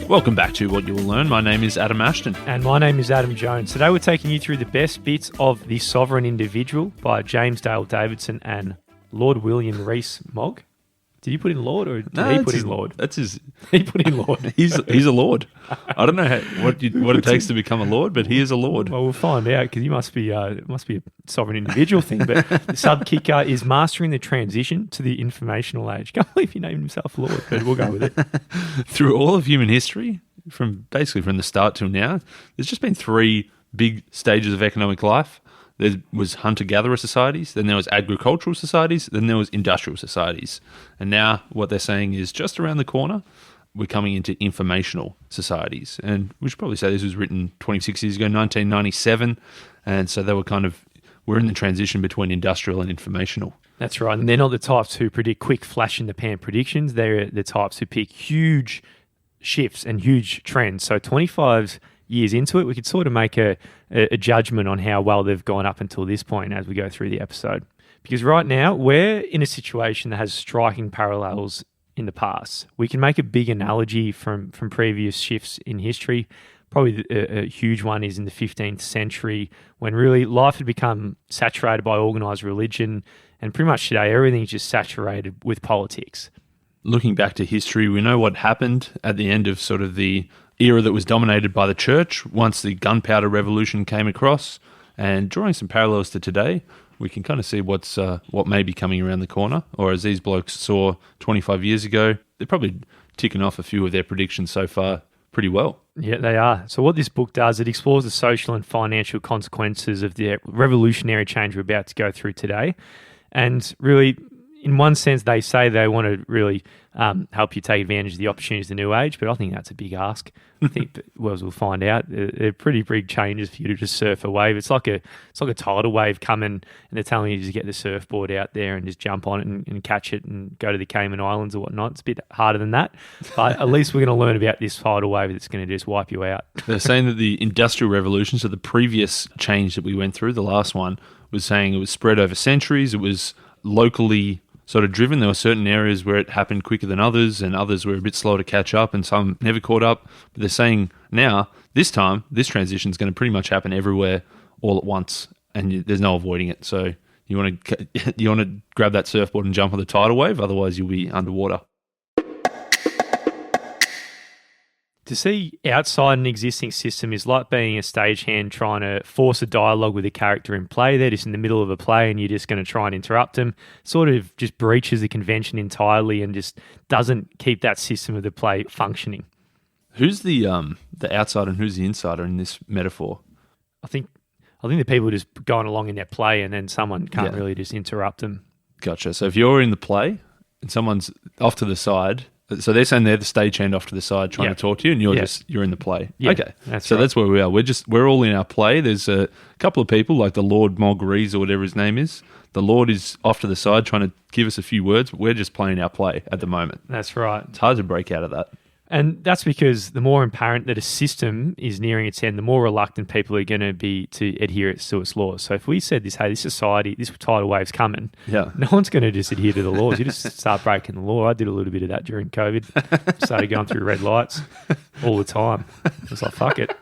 Welcome back to What You Will Learn. My name is Adam Ashton. And my name is Adam Jones. Today we're taking you through the best bits of The Sovereign Individual by James Dale Davidson and Lord William Rees-Mogg. Did you put in Lord or did he put in Lord? That's his. He put in Lord. He's a lord. I don't know what it takes to become a lord, but he is a lord. Well, we'll find out because he must be a sovereign individual thing. But the sub-kicker is mastering the transition to the informational age. Can't believe he named himself Lord, but we'll go with it. Through all of human history, from the start till now, there's just been three big stages of economic life. There was hunter-gatherer societies, then there was agricultural societies, then there was industrial societies. And now what they're saying is just around the corner, we're coming into informational societies. And we should probably say this was written 26 years ago, 1997. And so we're in the transition between industrial and informational. That's right. And they're not the types who predict quick flash-in-the-pan predictions. They're the types who pick huge shifts and huge trends. So 25 years into it, we could sort of make a judgment on how well they've gone up until this point as we go through the episode. Because right now, we're in a situation that has striking parallels in the past. We can make a big analogy from previous shifts in history. Probably a huge one is in the 15th century when really life had become saturated by organised religion, and pretty much today everything's just saturated with politics. Looking back to history, we know what happened at the end of sort of the era that was dominated by the church once the gunpowder revolution came across. And drawing some parallels to today, we can kind of see what may be coming around the corner. Or as these blokes saw 25 years ago, they're probably ticking off a few of their predictions so far pretty well. Yeah, they are. So what this book does, it explores the social and financial consequences of the revolutionary change we're about to go through today. And really, in one sense, they say they want to really help you take advantage of the opportunities of the new age, but I think that's a big ask. I think, well, as we'll find out, they're pretty big changes for you to just surf a wave. It's like a tidal wave coming, and they're telling you to just get the surfboard out there and just jump on it and catch it and go to the Cayman Islands or whatnot. It's a bit harder than that, but at least we're going to learn about this tidal wave that's going to just wipe you out. They're saying that the Industrial Revolution, so the previous change that we went through, the last one, was saying it was spread over centuries. It was locally sort of driven. There were certain areas where it happened quicker than others, and others were a bit slow to catch up, and some never caught up. But they're saying now, this time, this transition is going to pretty much happen everywhere all at once, and there's no avoiding it. So you want to grab that surfboard and jump on the tidal wave, otherwise you'll be underwater. To see outside an existing system is like being a stagehand trying to force a dialogue with a character in play. They're just in the middle of a play and you're just going to try and interrupt them. Sort of just breaches the convention entirely and just doesn't keep that system of the play functioning. Who's the outsider and who's the insider in this metaphor? I think the people are just going along in their play and then someone can't really just interrupt them. Gotcha. So if you're in the play and someone's off to the side, so they're saying they're the stagehand off to the side trying to talk to you, and you're in the play. Yeah, okay, that's where we are. We're all in our play. There's a couple of people like the Lord Mogg Rees or whatever his name is. The Lord is off to the side trying to give us a few words, but we're just playing our play at the moment. That's right. It's hard to break out of that. And that's because the more apparent that a system is nearing its end, the more reluctant people are going to be to adhere to its laws. So if we said this society, this tidal wave's coming, no one's going to just adhere to the laws. You just start breaking the law. I did a little bit of that during COVID. Started going through red lights all the time. I was like, fuck it.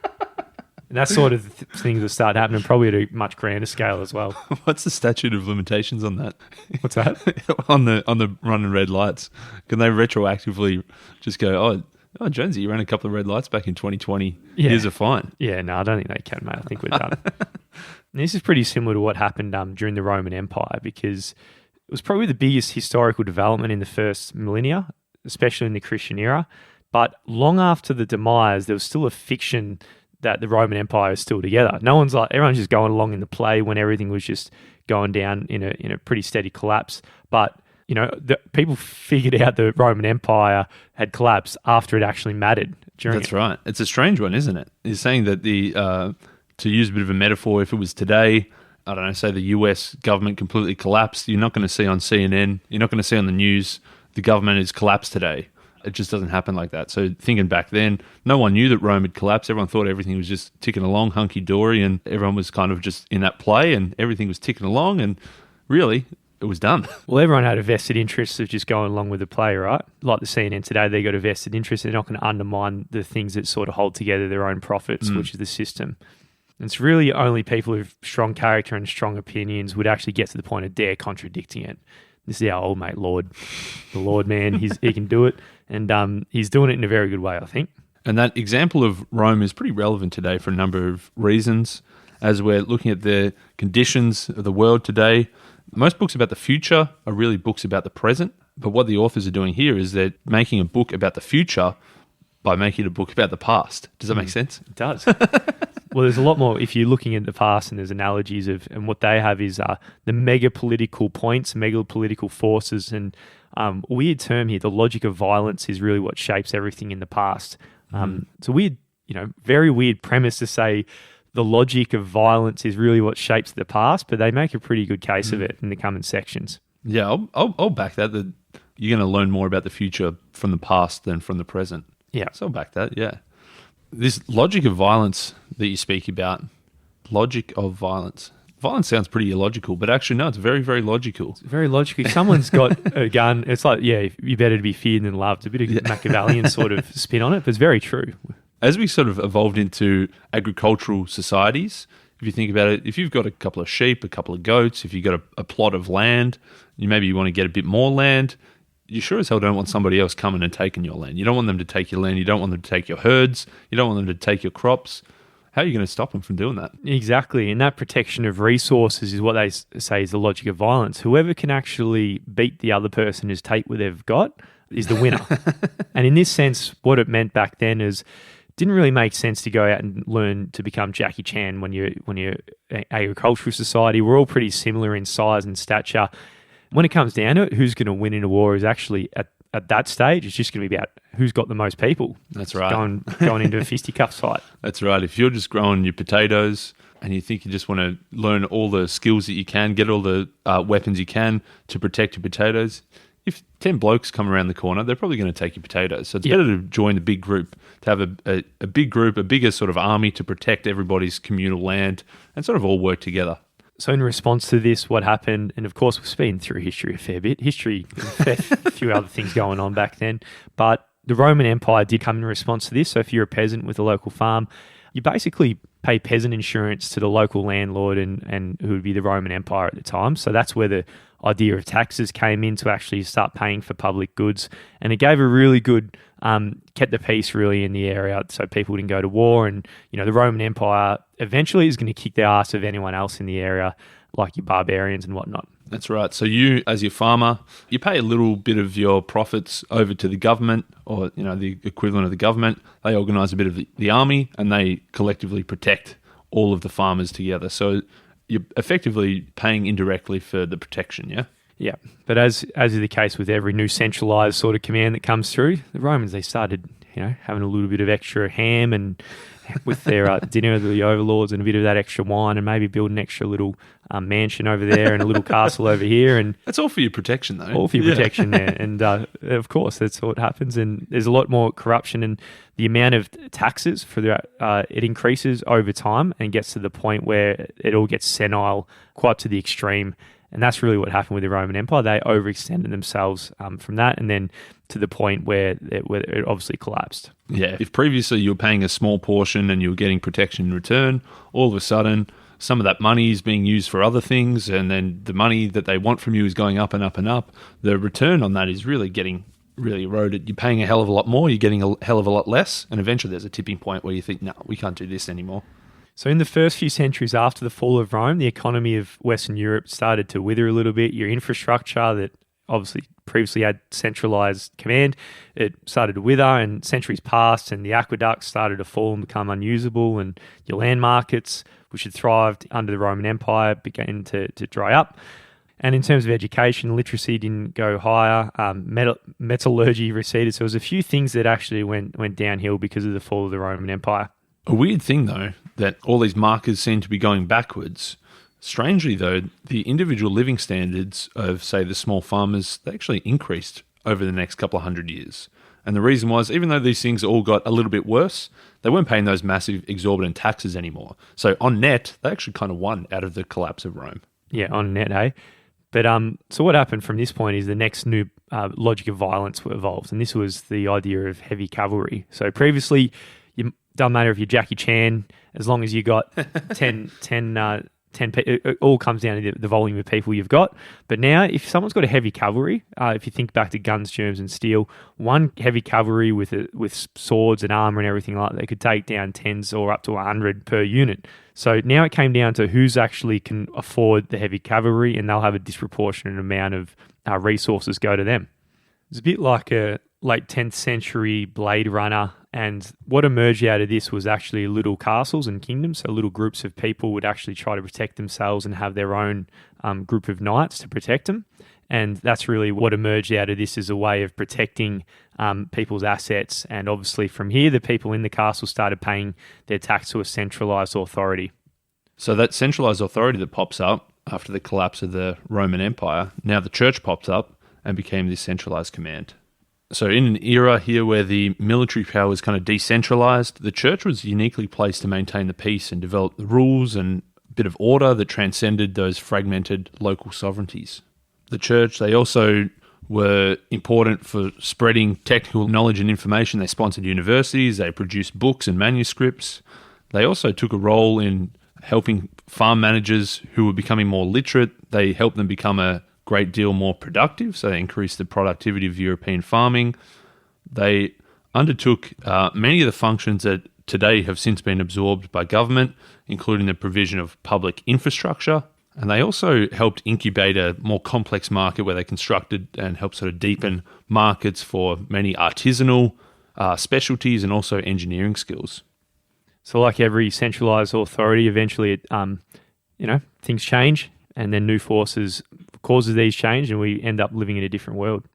And that sort of things will start happening probably at a much grander scale as well. What's the statute of limitations on that? What's that? on the running red lights. Can they retroactively just go, Oh, Jonesy, you ran a couple of red lights back in 2020. Yeah. Here's a fine. Yeah, no, I don't think they can, mate. I think we're done. And this is pretty similar to what happened during the Roman Empire because it was probably the biggest historical development in the first millennia, especially in the Christian era. But long after the demise, there was still a fiction that the Roman Empire is still together. Everyone's just going along in the play when everything was just going down in a pretty steady collapse. But the people figured out the Roman Empire had collapsed after it actually mattered. That's right. It's a strange one, isn't it? He's saying that to use a bit of a metaphor, if it was today, I don't know, say the US government completely collapsed, you're not going to see on CNN, you're not going to see on the news, the government has collapsed today. It just doesn't happen like that. So thinking back then, no one knew that Rome had collapsed. Everyone thought everything was just ticking along hunky-dory and everyone was kind of just in that play and everything was ticking along and really it was done. Well, everyone had a vested interest of just going along with the play, right? Like the CNN today, they got a vested interest. They're not going to undermine the things that sort of hold together their own profits, which is the system. And it's really only people with strong character and strong opinions would actually get to the point of dare contradicting it. This is our old mate, Lord. The Lord, man, he can do it. And he's doing it in a very good way, I think. And that example of Rome is pretty relevant today for a number of reasons. As we're looking at the conditions of the world today, most books about the future are really books about the present. But what the authors are doing here is they're making a book about the future by making it a book about the past. Does that make sense? It does. Well, there's a lot more. If you're looking at the past, and there's analogies of, and what they have is the mega political points, mega political forces, and a weird term here, the logic of violence is really what shapes everything in the past. It's a weird, very weird premise to say the logic of violence is really what shapes the past, but they make a pretty good case of it in the coming sections. Yeah, I'll back that you're going to learn more about the future from the past than from the present. Yeah. So I'll back that, yeah. This logic of violence that you speak about, logic of violence. Violence sounds pretty illogical, but actually, no, it's very, very logical. It's very logical. If someone's got a gun, it's like, yeah, you better to be feared than loved. It's a bit of Machiavellian sort of spin on it, but it's very true. As we sort of evolved into agricultural societies, if you think about it, if you've got a couple of sheep, a couple of goats, if you've got a plot of land, maybe you want to get a bit more land, you sure as hell don't want somebody else coming and taking your land. You don't want them to take your land. You don't want them to take your herds. You don't want them to take your crops. How are you going to stop them from doing that? Exactly. And that protection of resources is what they say is the logic of violence. Whoever can actually beat the other person is take what they've got is the winner. And in this sense, what it meant back then is didn't really make sense to go out and learn to become Jackie Chan when you're an agricultural society. We're all pretty similar in size and stature. When it comes down to it, who's going to win in a war is actually at that stage, it's just going to be about who's got the most people. That's right. Going into a fisticuffs fight. That's right. If you're just growing your potatoes and you think you just want to learn all the skills that you can, get all the weapons you can to protect your potatoes, if 10 blokes come around the corner, they're probably going to take your potatoes. So it's better to join the big group, to have a big group, a bigger sort of army to protect everybody's communal land and sort of all work together. So in response to this, what happened, and of course we've been through history a fair bit, a few other things going on back then, but the Roman Empire did come in response to this. So if you're a peasant with a local farm, you basically pay peasant insurance to the local landlord and who would be the Roman Empire at the time. So that's where the idea of taxes came in to actually start paying for public goods. And it gave a really good, kept the peace really in the area so people didn't go to war. And, the Roman Empire eventually is going to kick the ass of anyone else in the area, like your barbarians and whatnot. That's right. So you, as your farmer, you pay a little bit of your profits over to the government or, the equivalent of the government. They organise a bit of the army and they collectively protect all of the farmers together. So you're effectively paying indirectly for the protection, yeah? Yeah, but as is the case with every new centralised sort of command that comes through, the Romans, they started, having a little bit of extra ham and with their dinner of the overlords and a bit of that extra wine and maybe build an extra little mansion over there and a little castle over here. And that's all for your protection, though. All for your protection there. And of course, that's what happens. And there's a lot more corruption and the amount of taxes for it increases over time and gets to the point where it all gets senile quite to the extreme. And that's really what happened with the Roman Empire. They overextended themselves from that and then to the point where it obviously collapsed. Yeah, if previously you were paying a small portion and you were getting protection in return, all of a sudden some of that money is being used for other things and then the money that they want from you is going up and up and up. The return on that is really getting really eroded. You're paying a hell of a lot more, you're getting a hell of a lot less, and eventually there's a tipping point where you think, no, we can't do this anymore. So in the first few centuries after the fall of Rome, the economy of Western Europe started to wither a little bit. Your infrastructure that obviously previously had centralised command, it started to wither and centuries passed and the aqueducts started to fall and become unusable and your land markets, which had thrived under the Roman Empire, began to dry up. And in terms of education, literacy didn't go higher, metallurgy receded. So there was a few things that actually went downhill because of the fall of the Roman Empire. A weird thing, though, that all these markers seem to be going backwards. Strangely, though, the individual living standards of, say, the small farmers, they actually increased over the next couple of 100 years. And the reason was, even though these things all got a little bit worse, they weren't paying those massive exorbitant taxes anymore. So on net, they actually kind of won out of the collapse of Rome. Yeah, on net, eh? But so what happened from this point is the next new logic of violence evolved, and this was the idea of heavy cavalry. So previously, it doesn't matter if you're Jackie Chan, as long as you got 10 it all comes down to the volume of people you've got. But now, if someone's got a heavy cavalry, if you think back to guns, germs, and steel, one heavy cavalry with swords and armor and everything like that, they could take down 10s or up to 100 per unit. So now it came down to who's actually can afford the heavy cavalry, and they'll have a disproportionate amount of resources go to them. It's a bit like a late 10th century Blade Runner, and what emerged out of this was actually little castles and kingdoms. So little groups of people would actually try to protect themselves and have their own group of knights to protect them. And that's really what emerged out of this as a way of protecting people's assets. And obviously from here, the people in the castle started paying their tax to a centralised authority. So that centralised authority that pops up after the collapse of the Roman Empire, now the church pops up and became this centralised command. So in an era here where the military power was kind of decentralised, the church was uniquely placed to maintain the peace and develop the rules and a bit of order that transcended those fragmented local sovereignties. The church, they also were important for spreading technical knowledge and information. They sponsored universities, they produced books and manuscripts. They also took a role in helping farm managers who were becoming more literate. They helped them become a great deal more productive, so they increased the productivity of European farming. They undertook many of the functions that today have since been absorbed by government, including the provision of public infrastructure. And they also helped incubate a more complex market where they constructed and helped sort of deepen markets for many artisanal specialties and also engineering skills. So like every centralised authority, eventually things change, and then new forces causes these change, and we end up living in a different world.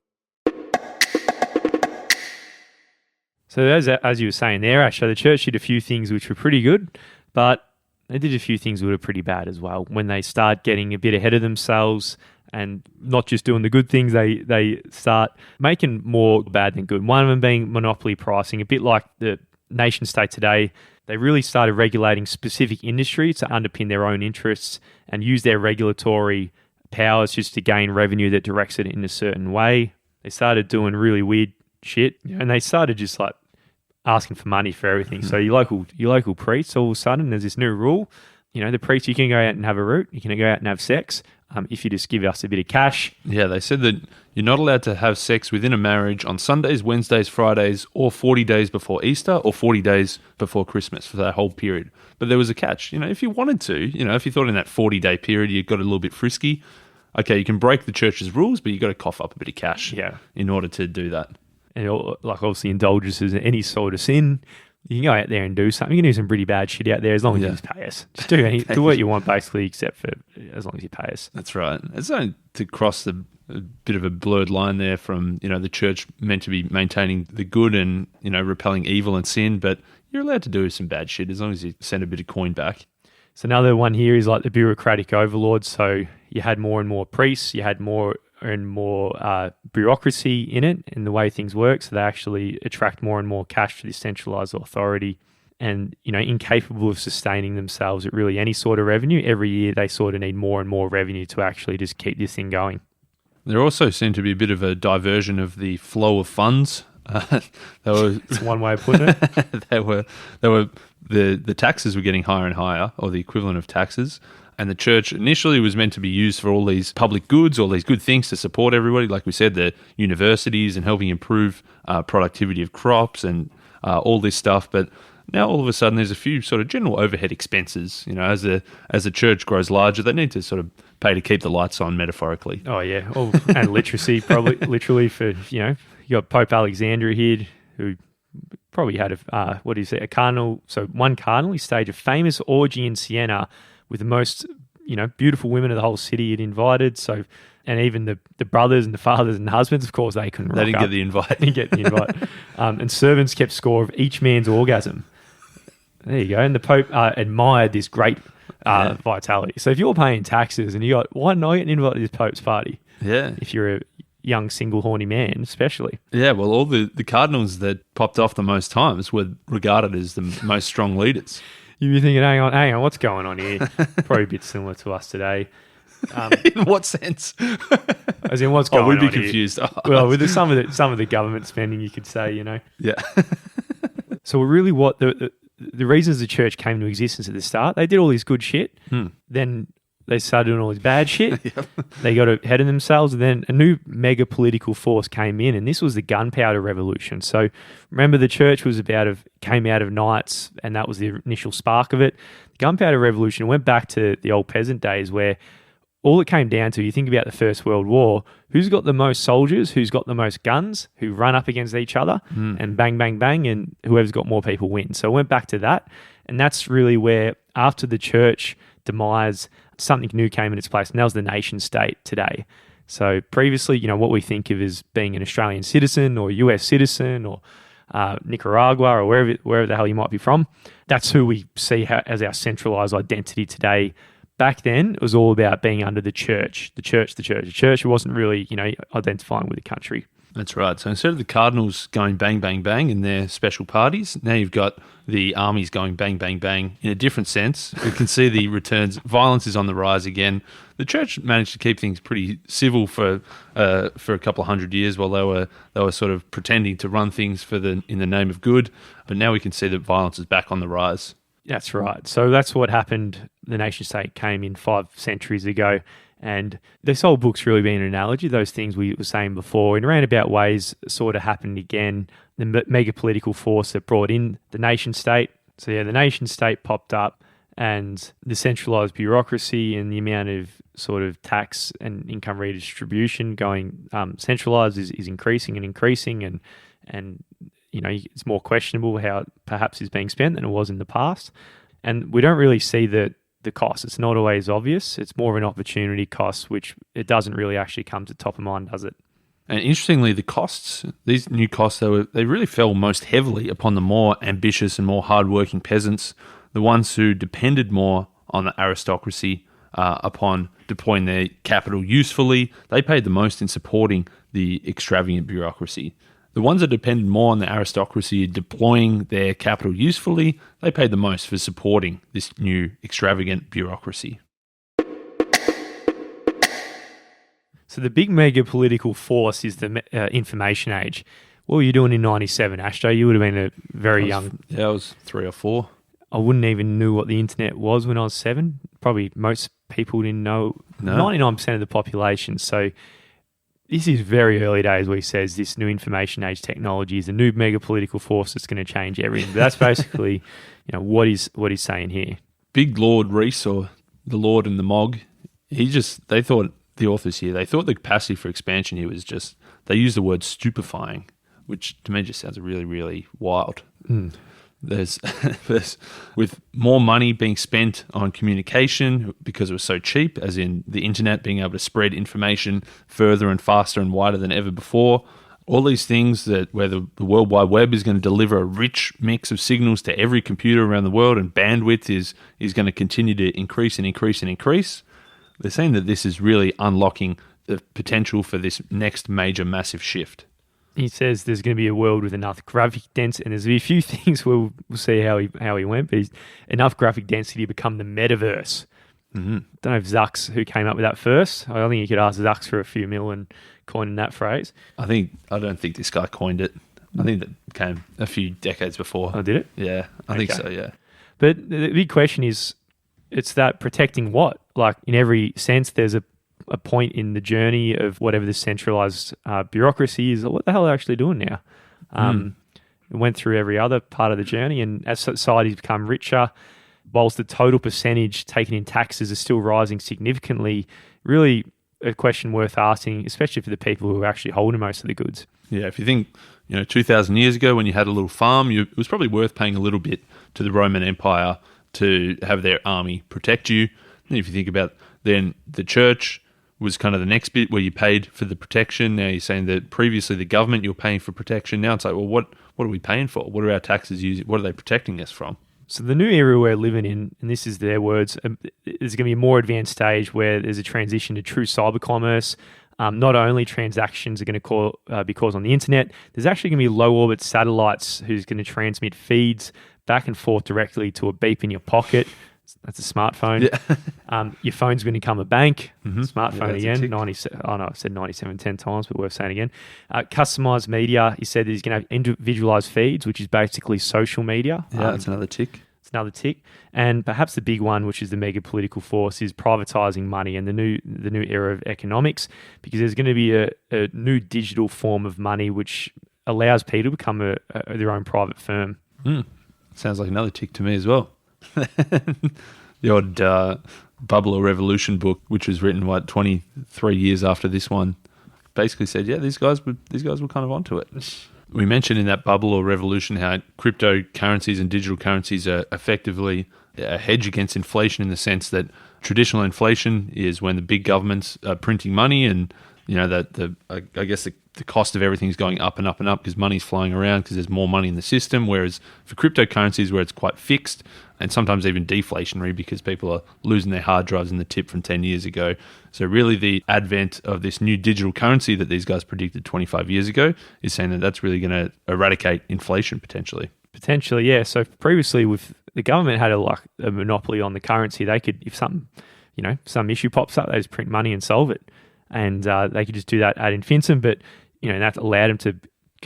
So as you were saying there, Ashto, the church did a few things which were pretty good, but they did a few things that were pretty bad as well. When they start getting a bit ahead of themselves and not just doing the good things, they start making more bad than good. One of them being monopoly pricing, a bit like the nation state today. They really started regulating specific industries to underpin their own interests and use their regulatory powers just to gain revenue that directs it in a certain way. They started doing really weird shit, and they started just like asking for money for everything. Mm-hmm. So your local priests, all of a sudden, there's this new rule. The priest, you can go out and have a root, you can go out and have sex, if you just give us a bit of cash. Yeah, they said that you're not allowed to have sex within a marriage on Sundays, Wednesdays, Fridays, or 40 days before Easter, or 40 days before Christmas for that whole period. But there was a catch. If you wanted to, if you thought in that 40-day period you got a little bit frisky, okay, you can break the church's rules, but you got to cough up a bit of cash in order to do that. And like obviously indulgences in any sort of sin. You can go out there and do something. You can do some pretty bad shit out there as long as you just pay us. Just do what you want, basically, except for as long as you pay us. That's right. It's only to cross a bit of a blurred line there from, the church meant to be maintaining the good and, repelling evil and sin, but you're allowed to do some bad shit as long as you send a bit of coin back. So another one here is like the bureaucratic overlords. So you had more and more priests, you had more and more bureaucracy in it and the way things work. So they actually attract more and more cash to this centralised authority, and incapable of sustaining themselves at really any sort of revenue. Every year they sort of need more and more revenue to actually just keep this thing going. There also seemed to be a bit of a diversion of the flow of funds. It's one way of putting it. The taxes were getting higher and higher, or the equivalent of taxes. And the church initially was meant to be used for all these public goods, all these good things to support everybody. Like we said, the universities and helping improve productivity of crops and all this stuff. But now all of a sudden there's a few sort of general overhead expenses. As the church grows larger, they need to sort of pay to keep the lights on, metaphorically. Oh, yeah. And literacy, probably, literally for, you got Pope Alexander here, who probably had a cardinal. So one cardinal, he staged a famous orgy in Siena with the most, beautiful women of the whole city he'd invited. So, and even the brothers and the fathers and husbands, of course, they couldn't. They didn't get the invite. Didn't get the invite. And servants kept score of each man's orgasm. There you go. And the Pope admired this great vitality. So if you're paying taxes and why not get invited to this Pope's party? Yeah. If you're a young, single, horny man, especially. Yeah, well, all the cardinals that popped off the most times were regarded as the most strong leaders. You'd be thinking, hang on, what's going on here? Probably a bit similar to us today. In what sense? As in what's going on we'd be here? confused. Well, with some of the government spending, you could say, Yeah. So really what the reasons the church came into existence at the start, they did all this good shit. Then they started doing all this bad shit. Yep. They got ahead of themselves. And then a new mega political force came in, and this was the gunpowder revolution. So remember, the church came out of knights, and that was the initial spark of it. The gunpowder revolution went back to the old peasant days, where all it came down to, you think about the First World War, who's got the most soldiers, who's got the most guns, who run up against each other, and bang, bang, bang, and whoever's got more people wins. So it went back to that. And that's really where, after the church demise, something new came in its place, and that was the nation state today. So previously, what we think of as being an Australian citizen or US citizen or Nicaragua or wherever the hell you might be from, that's who we see as our centralized identity today. Back then, it was all about being under the church. The church wasn't really, identifying with the country. That's right. So instead of the Cardinals going bang, bang, bang in their special parties, now you've got the armies going bang, bang, bang in a different sense. We can see the returns. Violence is on the rise again. The church managed to keep things pretty civil for a couple of hundred years while they were sort of pretending to run things in the name of good. But now we can see that violence is back on the rise. That's right. So that's what happened. The nation state came in 5 centuries ago. And this whole book's really been an analogy. Those things we were saying before, in roundabout ways, sort of happened again. The mega political force that brought in the nation state. So yeah, the nation state popped up, and the centralised bureaucracy and the amount of sort of tax and income redistribution going centralised is increasing, and it's more questionable how it perhaps is being spent than it was in the past. And we don't really see the cost. It's not always obvious. It's more of an opportunity cost, which it doesn't really actually come to top of mind, does it? And interestingly, the costs, these new costs, they really fell most heavily upon the more ambitious and more hardworking peasants, the ones who depended more on the aristocracy upon deploying their capital usefully. They paid the most in supporting the extravagant bureaucracy. The ones that depended more on the aristocracy deploying their capital usefully, they paid the most for supporting this new extravagant bureaucracy. So the big mega political force is the information age. What were you doing in 97, Ashto? You would have been a very young... Yeah, I was 3 or 4. I wouldn't even know what the internet was when I was 7. Probably most people didn't know. No. 99% of the population. So this is very early days where he says this new information age technology is a new mega political force that's going to change everything. But that's basically what he's saying here. Big Lord Rees, or the Lord and the Mogg, they thought, the authors here, they thought the capacity for expansion here was just, they used the word stupefying, which to me just sounds really, really wild. There's with more money being spent on communication because it was so cheap, as in the internet being able to spread information further and faster and wider than ever before. All these things where the World Wide Web is going to deliver a rich mix of signals to every computer around the world, and bandwidth is going to continue to increase and increase and increase. They're saying that this is really unlocking the potential for this next major massive shift. He says there's going to be a world with enough graphic density, and there's a few things we'll see how he went, but enough graphic density to become the metaverse. Mm-hmm. Don't know if Zuck's who came up with that first. I think you could ask Zuck's for a few mil and coin that phrase. I don't think this guy coined it. I think that came a few decades before. Oh, did it? Yeah, I think so, yeah. But the big question is, it's that protecting what? Like, in every sense, there's a point in the journey of whatever the centralized bureaucracy is. What the hell are they actually doing now? It went through every other part of the journey, and as societies become richer, whilst the total percentage taken in taxes is still rising significantly, really a question worth asking, especially for the people who are actually holding most of the goods. Yeah, if you think, 2,000 years ago when you had a little farm, it was probably worth paying a little bit to the Roman Empire to have their army protect you. And if you think about then the church was kind of the next bit where you paid for the protection. Now you're saying that previously the government, you're paying for protection. Now it's like, well, what are we paying for? What are our taxes using? What are they protecting us from? So the new era we're living in, and this is their words, there's going to be a more advanced stage where there's a transition to true cyber commerce. Not only transactions are going to be caused on the internet, there's actually going to be low orbit satellites who's going to transmit feeds back and forth directly to a beep in your pocket. That's a smartphone. Your phone's going to become a bank. Smartphone again. 90. I said 97 10 times, but worth saying again. Customized media. He said that he's going to have individualized feeds, which is basically social media. Yeah, that's another tick. It's another tick. And perhaps the big one, which is the mega political force, is privatizing money and the new era of economics, because there's going to be a new digital form of money which allows people to become their own private firm. Sounds like another tick to me as well. The odd Bubble or Revolution book, which was written 23 years after this one, basically said, yeah, these guys were kind of onto it. We mentioned in that Bubble or Revolution how cryptocurrencies and digital currencies are effectively a hedge against inflation, in the sense that traditional inflation is when the big governments are printing money, and I guess the cost of everything is going up and up and up because money's flowing around because there's more money in the system. Whereas for cryptocurrencies, where it's quite fixed and sometimes even deflationary because people are losing their hard drives in the tip from 10 years ago. So really the advent of this new digital currency that these guys predicted 25 years ago is saying that that's really going to eradicate inflation potentially. Potentially, yeah. So previously, with the government had a monopoly on the currency, they could, if some issue pops up, they just print money and solve it. And they could just do that ad infinitum, but that allowed them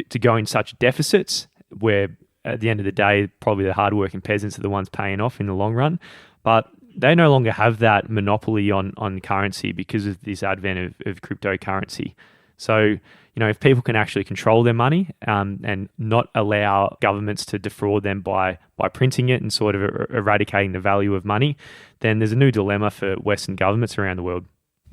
to go in such deficits where, at the end of the day, probably the hardworking peasants are the ones paying off in the long run. But they no longer have that monopoly on currency because of this advent of cryptocurrency. So, if people can actually control their money and not allow governments to defraud them by printing it and sort of eradicating the value of money, then there's a new dilemma for Western governments around the world.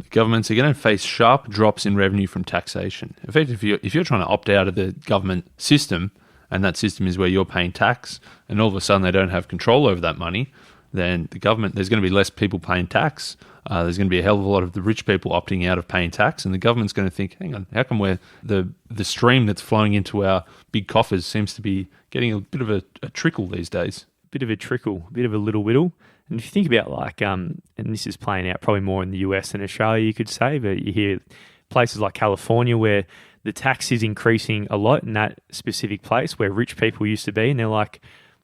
Governments are going to face sharp drops in revenue from taxation. Effectively, if you're trying to opt out of the government system, and that system is where you're paying tax, and all of a sudden they don't have control over that money, then there's going to be less people paying tax. There's going to be a hell of a lot of the rich people opting out of paying tax, and the government's going to think, hang on, how come the stream that's flowing into our big coffers seems to be getting a bit of a trickle these days? Bit of a trickle, a bit of a little whittle. And if you think about and this is playing out probably more in the US than Australia, you could say, but you hear places like California where the tax is increasing a lot in that specific place where rich people used to be, and they're like,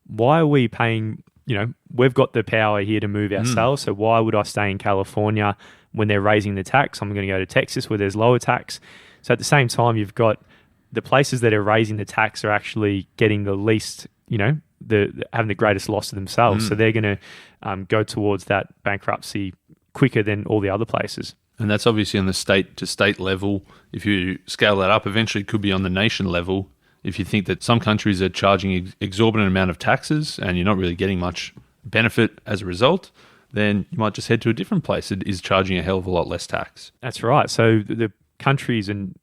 why are we paying, we've got the power here to move ourselves, so why would I stay in California when they're raising the tax? I'm going to go to Texas where there's lower tax. So at the same time, you've got the places that are raising the tax are actually getting the least, having the greatest loss to themselves. So they're going to go towards that bankruptcy quicker than all the other places. And that's obviously on the state-to-state level. If you scale that up, eventually it could be on the nation level. If you think that some countries are charging exorbitant amount of taxes and you're not really getting much benefit as a result, then you might just head to a different place that is charging a hell of a lot less tax. That's right. So the countries and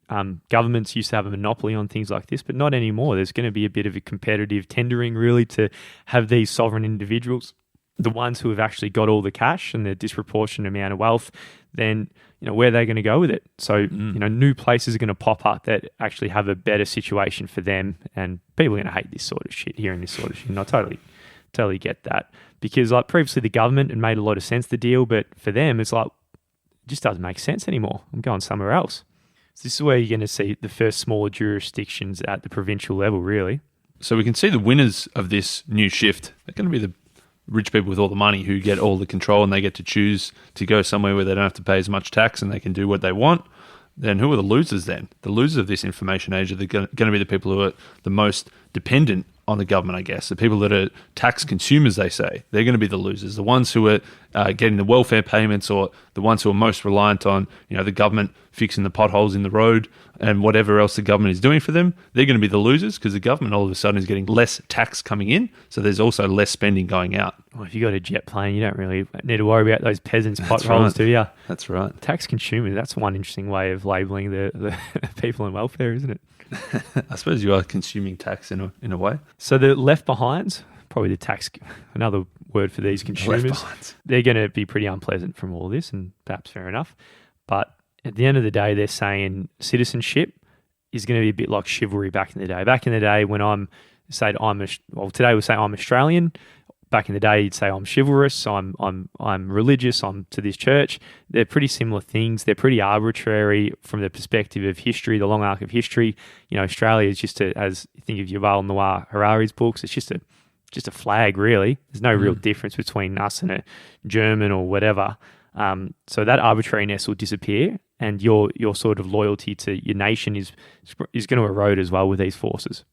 governments used to have a monopoly on things like this, but not anymore. There's going to be a bit of a competitive tendering really to have these sovereign individuals, the ones who have actually got all the cash and the disproportionate amount of wealth, then where are they going to go with it? So new places are going to pop up that actually have a better situation for them, and people are going to hate this sort of shit, hearing this sort of shit. And I totally get that, because previously the government had made a lot of sense, the deal, but for them it's like, it just doesn't make sense anymore. I'm going somewhere else. So this is where you're going to see the first smaller jurisdictions at the provincial level, really. So we can see the winners of this new shift. They're going to be the rich people with all the money who get all the control, and they get to choose to go somewhere where they don't have to pay as much tax and they can do what they want. Then who are the losers then? The losers of this information age are going to be the people who are the most dependent on the government, I guess. The people that are tax consumers, they say, they're going to be the losers. The ones who are getting the welfare payments, or the ones who are most reliant on, the government fixing the potholes in the road and whatever else the government is doing for them, they're going to be the losers, because the government all of a sudden is getting less tax coming in, so there's also less spending going out. Well, if you got a jet plane, you don't really need to worry about those peasants' potholes, do you? That's right. Tax consumers, that's one interesting way of labelling the people on welfare, isn't it? I suppose you are consuming tax in a way. So the left behinds, probably the tax, another word for these consumers, they're going to be pretty unpleasant from all this, and perhaps fair enough. But at the end of the day, they're saying citizenship is going to be a bit like chivalry back in the day. Back in the day when today we'll say I'm Australian. Back in the day, you'd say I'm chivalrous, I'm religious, I'm to this church. They're pretty similar things. They're pretty arbitrary from the perspective of history, the long arc of history. Australia is just as you think of Yuval Noah Harari's books, it's just just a flag, really. There's no real difference between us and a German or whatever. So that arbitrariness will disappear, and your sort of loyalty to your nation is going to erode as well with these forces.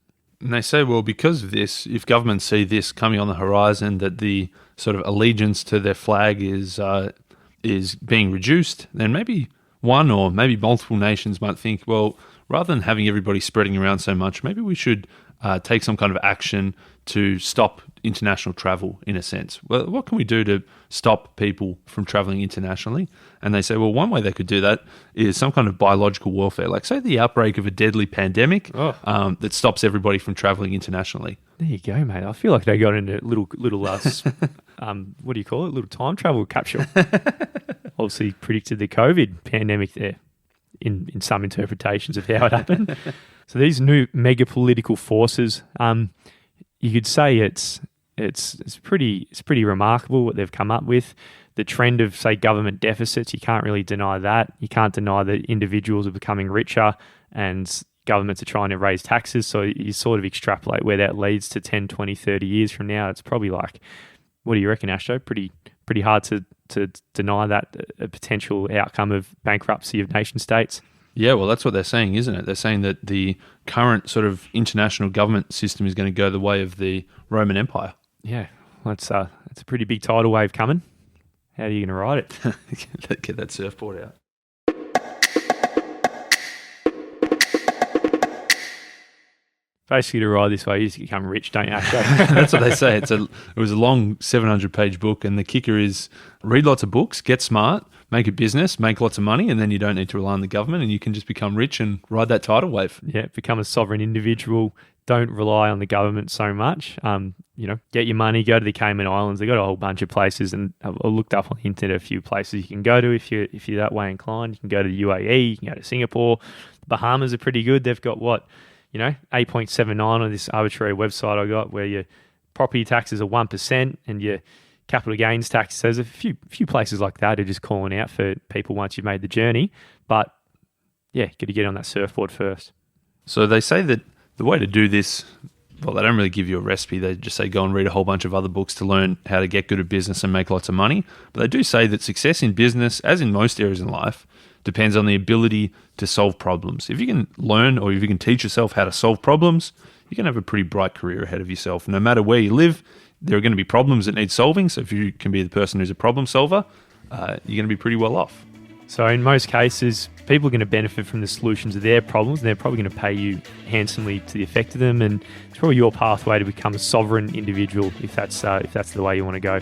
And they say, well, because of this, if governments see this coming on the horizon, that the sort of allegiance to their flag is being reduced, then maybe one or maybe multiple nations might think, well, rather than having everybody spreading around so much, maybe we should take some kind of action to stop international travel, in a sense. Well, what can we do to stop people from traveling internationally? And they say, well, one way they could do that is some kind of biological warfare, like say the outbreak of a deadly pandemic that stops everybody from traveling internationally. There you go, mate. I feel like they got into little what do you call it? Little time travel capsule. Obviously predicted the COVID pandemic there in some interpretations of how it happened. So these new mega political forces, you could say it's pretty remarkable what they've come up with. The trend of, say, government deficits, you can't really deny that. You can't deny that individuals are becoming richer and governments are trying to raise taxes. So you sort of extrapolate where that leads to 10, 20, 30 years from now. It's probably like, what do you reckon, Ashto? Pretty hard to deny that a potential outcome of bankruptcy of nation states. Yeah, well, that's what they're saying, isn't it? They're saying that the current sort of international government system is going to go the way of the Roman Empire. Yeah, well, it's a pretty big tidal wave coming. How are you going to ride it? Get that surfboard out. Basically, to ride this way, you just become rich, don't you, actually? That's what they say. It was a long 700-page book, and the kicker is read lots of books, get smart, make a business, make lots of money, and then you don't need to rely on the government, and you can just become rich and ride that tidal wave. Yeah, become a sovereign individual. Don't rely on the government so much. Get your money, go to the Cayman Islands. They've got a whole bunch of places, and I looked up on the internet a few places you can go to if you're that way inclined. You can go to the UAE, you can go to Singapore. The Bahamas are pretty good. They've got 8.79 on this arbitrary website I got, where your property taxes are 1% and your capital gains tax. So there's a few places like that are just calling out for people once you've made the journey. But yeah, got to get on that surfboard first. So they say that the way to do this, well, they don't really give you a recipe. They just say go and read a whole bunch of other books to learn how to get good at business and make lots of money. But they do say that success in business, as in most areas in life, depends on the ability to solve problems. If you can learn or if you can teach yourself how to solve problems, you can have a pretty bright career ahead of yourself. No matter where you live, there are going to be problems that need solving. So if you can be the person who's a problem solver, you're going to be pretty well off. So in most cases, people are going to benefit from the solutions of their problems, and they're probably going to pay you handsomely to the effect of them. And it's probably your pathway to become a sovereign individual if that's the way you want to go.